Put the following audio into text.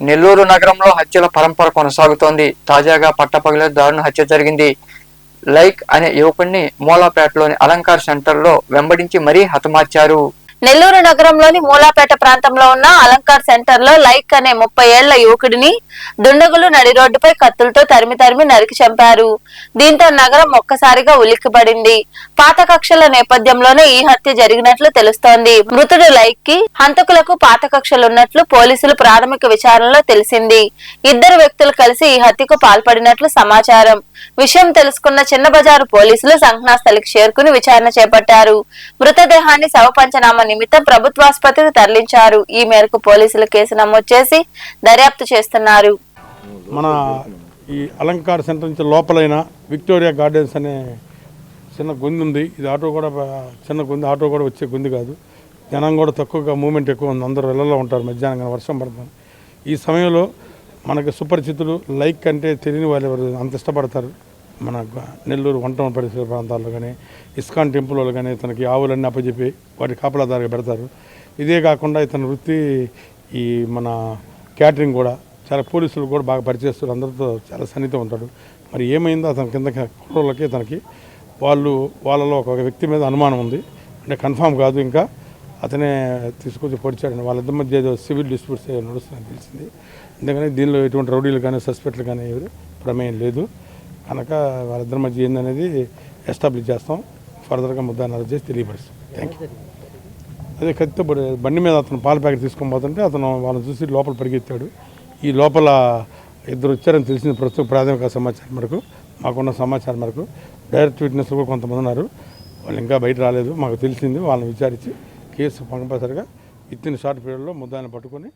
నెల్లూరు నగరంలో హత్యల పరంపర కొనసాగుతోంది. తాజాగా పట్టపగలే దారుణ హత్య జరిగింది. లైక్ అనే యువకుడిని మూలాపేటలోని అలంకార్ సెంటర్లో వెంబడించి మరీ హతమార్చారు. నెల్లూరు నగరంలోని మూలాపేట ప్రాంతంలో ఉన్న అలంకార్ సెంటర్ లో లైక్ అనే 30 ఏళ్ల యువకుడిని దుండగులు నడి రోడ్డుపై కత్తులతో తరిమి నరికి చంపారు. దీంతో నగరం ఒక్కసారిగా ఉలిక్కిపడింది. పాత కక్షల నేపథ్యంలోనే ఈ హత్య జరిగినట్లు తెలుస్తోంది. మృతుడు లైక్ కి హంతకులకు పాత కక్షలున్నట్లు పోలీసులు ప్రాథమిక విచారణలో తెలిసింది. ఇద్దరు వ్యక్తులు కలిసి ఈ హత్యకు పాల్పడినట్లు సమాచారం. విషయం తెలుసుకున్న చిన్న బజారు పోలీసులు సంఘటనా స్థలికి చేరుకుని విచారణ చేపట్టారు. మృతదేహాన్ని శవ పంచనామా నిమిత్తం ప్రభుత్వాసుపత్రికి తరలించారు. ఈ మేరకు పోలీసులు కేసు నమోదు చేసి దర్యాప్తు చేస్తున్నారు. మన ఈ అలంకార్ సెంటర్ నుంచి లోపలైన విక్టోరియా గార్డెన్స్ అనే చిన్న గొంతు ఉంది. ఇది ఆటో కూడా చిన్న గొంతు, ఆటో కూడా వచ్చే గొంతు కాదు. జనం కూడా తక్కువగా మూమెంట్ ఎక్కువ ఉంది. అందరూ ఇళ్లలో ఉంటారు. మధ్యాహ్నం వర్షం పడుతుంది. ఈ సమయంలో మనకి సుపరిచితులు లైక్ అంటే తెలియని వాళ్ళు ఎవరు అంత ఇష్టపడతారు. మన నెల్లూరు వంటం పరిసర ప్రాంతాల్లో కానీ ఇస్కాన్ టెంపుల్లో కానీ తనకి ఆవులన్నీ అప్పచెప్పి వాటి కాపలాదారుగా పెడతారు. ఇదే కాకుండా ఇతని వృత్తి ఈ మన క్యాటరింగ్ కూడా చాలా పోలీసులు కూడా బాగా పరిచయిస్తారు. అందరితో చాలా సన్నిహితం ఉంటాడు. మరి ఏమైందో అతని కింద కుర్రోళ్ళకి తనకి వాళ్ళలో ఒక వ్యక్తి మీద అనుమానం ఉంది. అంటే కన్ఫామ్ కాదు, ఇంకా అతనే తీసుకొచ్చి పొడిచాడని. వాళ్ళిద్దరి మధ్య ఏదో సివిల్ డిస్ప్యూట్స్ నడుస్తుందని తెలిసింది. ఎందుకని దీనిలో ఎటువంటి రౌడీలు కానీ సస్పెక్ట్లు కానీ ఎవరు ప్రమేయం లేదు కనుక వాళ్ళిద్దరి మధ్య ఏందనేది ఎస్టాబ్లిష్ చేస్తాం. ఫర్దర్గా ముద్దాన్ని అరెస్ట్ చేసి తెలియపరుస్తాం. Thank you. అదే కత్తితో బండి మీద అతను పాల ప్యాకెట్ తీసుకొని పోతుంటే అతను వాళ్ళని చూసి లోపల పరిగెత్తాడు. ఈ లోపల ఇద్దరు వచ్చారని తెలిసిన ప్రస్తుతం ప్రాథమిక సమాచారం మేరకు, మాకున్న సమాచారం మేరకు డైరెక్ట్ విట్నెస్లు కూడా కొంతమంది ఉన్నారు. వాళ్ళు ఇంకా బయట రాలేదు. మాకు తెలిసింది. వాళ్ళని విచారించి కేసు కంపల్సరిగా ఇచ్చిన షార్ట్ పీరియడ్లో ముద్దాన్ని పట్టుకొని